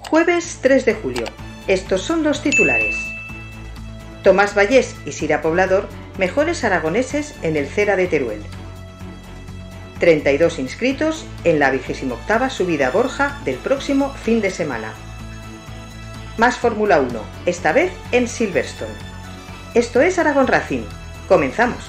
Jueves 3 de julio. Estos son los titulares. Tomás Vallés y Sira Poblador, mejores aragoneses en el Cera de Teruel. 32 inscritos en la 28ª subida a Borja del próximo fin de semana. Más Fórmula 1, esta vez en Silverstone. Esto es Aragón Racing. Comenzamos.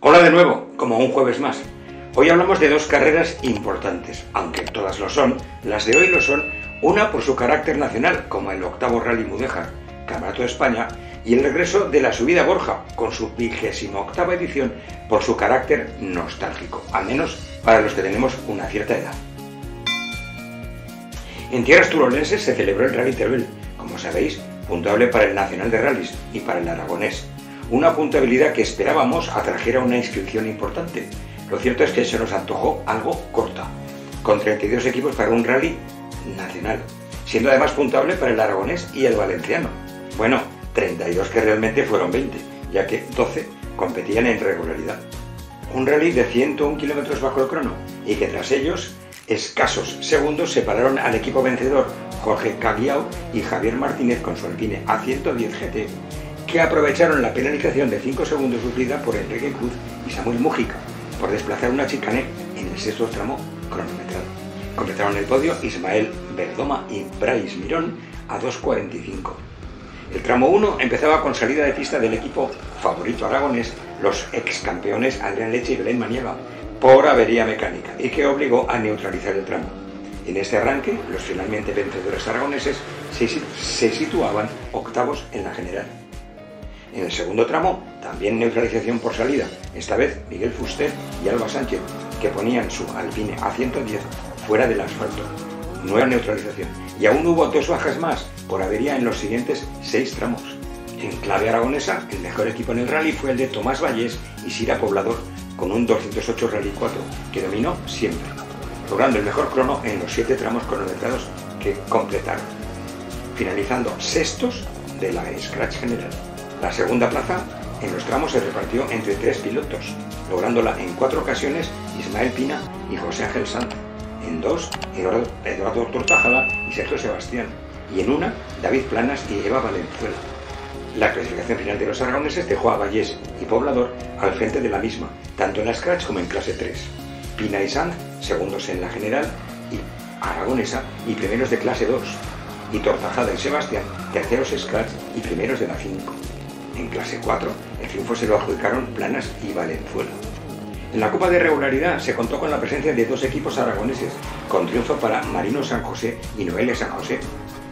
Hola de nuevo, como un jueves más. Hoy hablamos de dos carreras importantes, aunque todas lo son. Las de hoy lo son, una por su carácter nacional, como el 8º Rally Mudéjar, Campeonato de España, y el regreso de la subida a Borja, con su 28ª edición, por su carácter nostálgico, al menos para los que tenemos una cierta edad. En tierras turolenses se celebró el Rally Teruel, como sabéis, puntuable para el Nacional de Rallys y para el aragonés. Una puntabilidad que esperábamos atrajera una inscripción importante. Lo cierto es que se nos antojó algo corta, con 32 equipos para un rally nacional, siendo además puntable para el aragonés y el valenciano. Bueno, 32 que realmente fueron 20, ya que 12 competían en regularidad. Un rally de 101 kilómetros bajo el crono, y que tras ellos, escasos segundos separaron al equipo vencedor, Jorge Cagliao y Javier Martínez con su Alpine A110 GT, que aprovecharon la penalización de 5 segundos sufrida por Enrique Cruz y Samuel Mújica por desplazar una chicane en el sexto tramo cronometrado. Completaron el podio Ismael Verdoma y Brais Mirón a 2:45. El tramo 1 empezaba con salida de pista del equipo favorito aragonés, los ex campeones Adrián Leche y Belén Maniaga, por avería mecánica, y que obligó a neutralizar el tramo. En este arranque, los finalmente vencedores aragoneses se situaban octavos en la general. En el segundo tramo, también neutralización por salida, esta vez Miguel Fuster y Alba Sánchez, que ponían su Alpine A110 fuera del asfalto. Nueva neutralización, y aún hubo 2 bajas más por avería en los siguientes 6 tramos. En clave aragonesa, el mejor equipo en el rally fue el de Tomás Vallés y Sira Poblador, con un 208 Rally 4, que dominó siempre, logrando el mejor crono en los 7 tramos cronometrados que completaron, finalizando sextos de la Scratch General. La segunda plaza en los tramos se repartió entre 3 pilotos, lográndola en 4 ocasiones Ismael Pina y José Ángel Sanz, en 2 Eduardo Tortajada y Sergio Sebastián, y en una David Planas y Eva Valenzuela. La clasificación final de los aragoneses dejó a Vallés y Poblador al frente de la misma, tanto en la Scratch como en clase 3. Pina y Sanz, segundos en la general y aragonesa y primeros de clase 2, y Tortajada y Sebastián, terceros Scratch y primeros de la 5. En clase 4, el triunfo se lo adjudicaron Planas y Valenzuela. En la Copa de Regularidad se contó con la presencia de 2 equipos aragoneses, con triunfo para Marino San José y Noelia San José,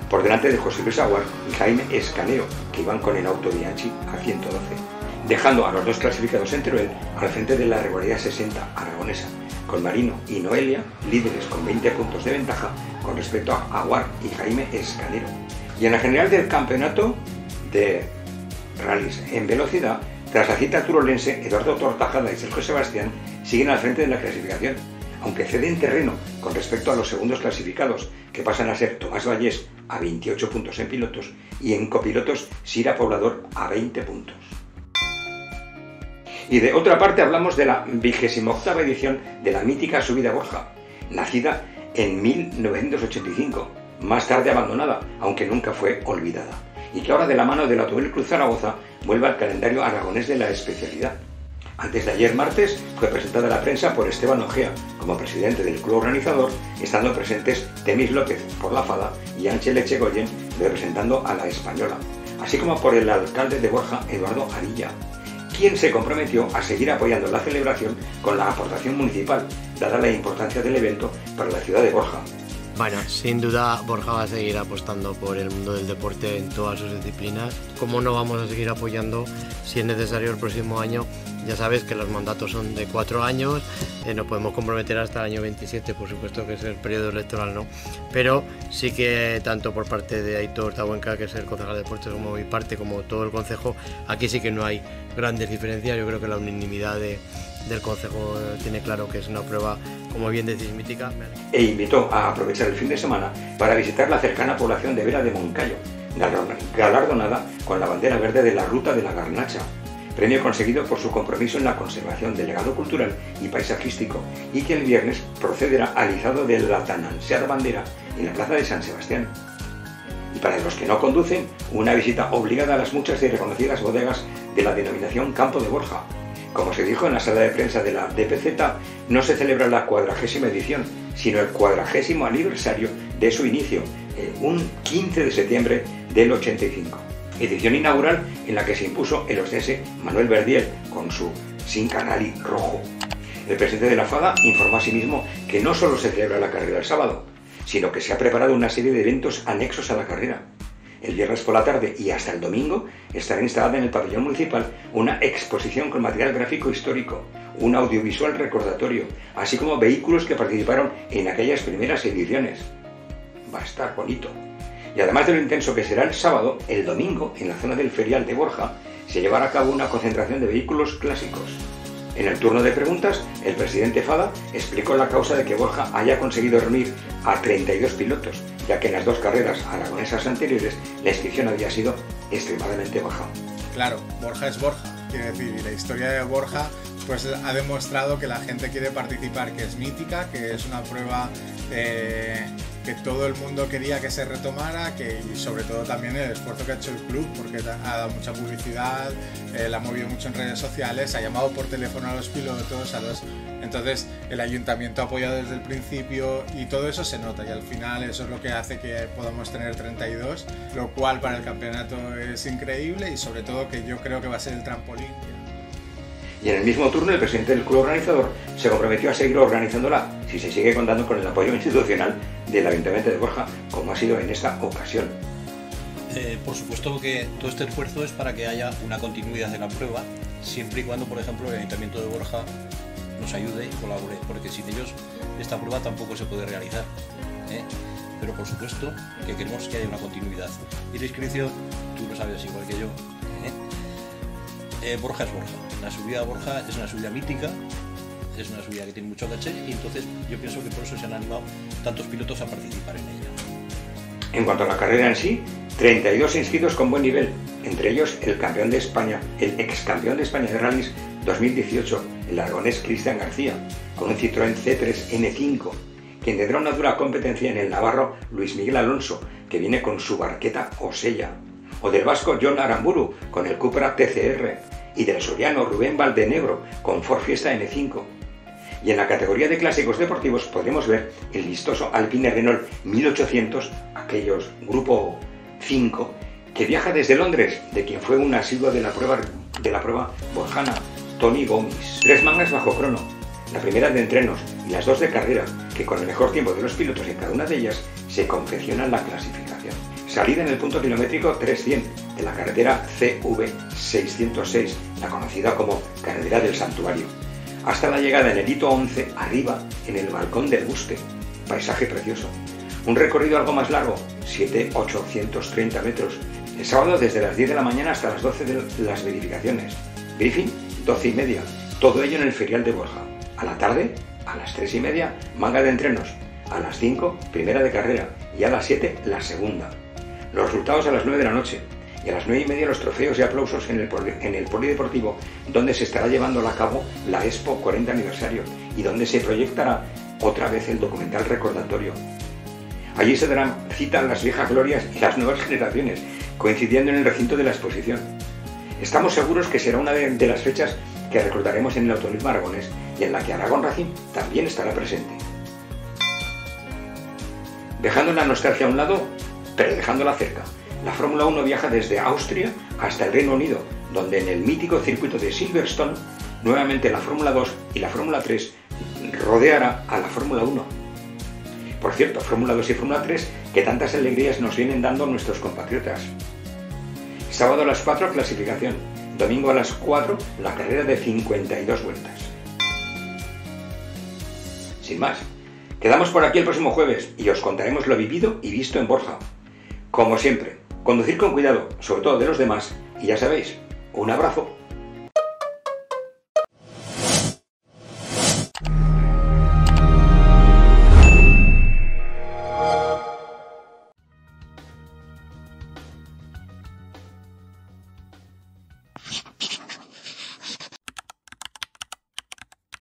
por delante de José Luis Aguar y Jaime Escaneo, que iban con el Auto Bianchi A112, dejando a los 2 clasificados en Teruel al frente de la regularidad 60 aragonesa, con Marino y Noelia líderes con 20 puntos de ventaja con respecto a Aguar y Jaime Escanero. Y en la general del campeonato de rallies en velocidad, tras la cita turolense, Eduardo Tortajada y Sergio Sebastián siguen al frente de la clasificación, aunque ceden terreno con respecto a los segundos clasificados, que pasan a ser Tomás Vallés a 28 puntos en pilotos y en copilotos Sira Poblador a 20 puntos. Y de otra parte hablamos de la 28ª edición de la mítica subida a Borja, nacida en 1985, más tarde abandonada, aunque nunca fue olvidada, y que ahora de la mano del Automóvil Club Zaragoza vuelve al calendario aragonés de la especialidad. Antes de ayer martes fue presentada a la prensa por Esteban Ojea como presidente del club organizador, estando presentes Temis López por la FADA y Ángel Echegoyen representando a la española, así como por el alcalde de Borja, Eduardo Arilla, quien se comprometió a seguir apoyando la celebración con la aportación municipal, dada la importancia del evento para la ciudad de Borja. Bueno, sin duda Borja va a seguir apostando por el mundo del deporte en todas sus disciplinas. ¿Cómo no vamos a seguir apoyando si es necesario el próximo año? Ya sabes que los mandatos son de 4 años, nos podemos comprometer hasta el año 27, por supuesto que es el periodo electoral, ¿no? Pero sí que tanto por parte de Aitor Tabuenca, que es el concejal de deportes, como mi parte, como todo el concejo, aquí sí que no hay grandes diferencias. Yo creo que la unanimidad de del concejo tiene claro que es una prueba, como bien decís, mítica. E invitó a aprovechar el fin de semana para visitar la cercana población de Vera de Moncayo, galardonada con la bandera verde de la Ruta de la Garnacha, premio conseguido por su compromiso en la conservación del legado cultural y paisajístico, y que el viernes procederá al izado de la tan ansiada bandera en la plaza de San Sebastián. Y para los que no conducen, una visita obligada a las muchas y reconocidas bodegas de la denominación Campo de Borja. Como se dijo en la sala de prensa de la DPZ, no se celebra la 40ª edición, sino el 40º aniversario de su inicio, un 15 de septiembre del 85. Edición inaugural en la que se impuso el ostense Manuel Verdier con su Sin Canali rojo. El presidente de la FADA informó asimismo que no solo se celebra la carrera el sábado, sino que se ha preparado una serie de eventos anexos a la carrera. El viernes por la tarde y hasta el domingo estará instalada en el pabellón municipal una exposición con material gráfico histórico, un audiovisual recordatorio, así como vehículos que participaron en aquellas primeras ediciones. Va a estar bonito. Y además de lo intenso que será el sábado, el domingo, en la zona del ferial de Borja, se llevará a cabo una concentración de vehículos clásicos. En el turno de preguntas, el presidente FADA explicó la causa de que Borja haya conseguido reunir a 32 pilotos, ya que en las dos carreras aragonesas anteriores la inscripción había sido extremadamente baja. Claro, Borja es Borja, quiere decir, y la historia de Borja pues ha demostrado que la gente quiere participar, que es mítica, que es una prueba que todo el mundo quería que se retomara, y sobre todo también el esfuerzo que ha hecho el club, porque ha dado mucha publicidad, la ha movido mucho en redes sociales, ha llamado por teléfono a los pilotos, entonces el ayuntamiento ha apoyado desde el principio y todo eso se nota, y al final eso es lo que hace que podamos tener 32, lo cual para el campeonato es increíble, y sobre todo que yo creo que va a ser el trampolín. Y en el mismo turno el presidente del club organizador se comprometió a seguir organizándola si se sigue contando con el apoyo institucional del Ayuntamiento de Borja, como ha sido en esta ocasión. Por supuesto que todo este esfuerzo es para que haya una continuidad de la prueba, siempre y cuando, por ejemplo, el Ayuntamiento de Borja nos ayude y colabore, porque sin ellos esta prueba tampoco se puede realizar. Pero por supuesto que queremos que haya una continuidad. Y la inscripción, tú lo sabes igual que yo, Borja es Borja. La subida a Borja es una subida mítica, es una subida que tiene mucho caché, y entonces yo pienso que por eso se han animado tantos pilotos a participar en ella. En cuanto a la carrera en sí, 32 inscritos con buen nivel, entre ellos el campeón de España, el ex campeón de España de rallies 2018, el aragonés Cristian García, con un Citroën C3 N5, quien tendrá una dura competencia en el navarro Luis Miguel Alonso, que viene con su barqueta Osella, o del vasco John Aramburu con el Cupra TCR, y del soriano Rubén Valdenebro con Ford Fiesta N5. Y en la categoría de clásicos deportivos podemos ver el vistoso Alpine Renault 1800, aquellos Grupo 5, que viaja desde Londres, de quien fue un asiduo de la prueba borjana, Tony Gomis. 3 mangas bajo crono, la primera de entrenos y las 2 de carrera, que con el mejor tiempo de los pilotos en cada una de ellas se confeccionan la clasificación. Salida en el punto kilométrico 300 de la carretera CV606, la conocida como Carretera del Santuario, hasta la llegada en el hito 11, arriba, en el balcón del Buste. Paisaje precioso. Un recorrido algo más largo, 7.830 metros. El sábado desde las 10 de la mañana hasta las 12 de las verificaciones. Briefing, 12:30. Todo ello en el ferial de Borja. A la tarde, a las 3:30, manga de entrenos. A las 5, primera de carrera. Y a las 7, la segunda. Los resultados a las 9 de la noche. Y a las 9:30 los trofeos y aplausos en el polideportivo, donde se estará llevando a cabo la Expo 40 aniversario y donde se proyectará otra vez el documental recordatorio. Allí se darán cita las viejas glorias y las nuevas generaciones, coincidiendo en el recinto de la exposición. Estamos seguros que será una de las fechas que recordaremos en el automovilismo aragonés y en la que Aragón Racing también estará presente. Dejando la nostalgia a un lado, pero dejándola cerca, la Fórmula 1 viaja desde Austria hasta el Reino Unido, donde en el mítico circuito de Silverstone, nuevamente la Fórmula 2 y la Fórmula 3 rodeará a la Fórmula 1. Por cierto, Fórmula 2 y Fórmula 3 que tantas alegrías nos vienen dando nuestros compatriotas. Sábado a las 4, clasificación. Domingo a las 4, la carrera de 52 vueltas. Sin más, quedamos por aquí el próximo jueves y os contaremos lo vivido y visto en Borja. Como siempre, conducir con cuidado, sobre todo de los demás, y ya sabéis, un abrazo.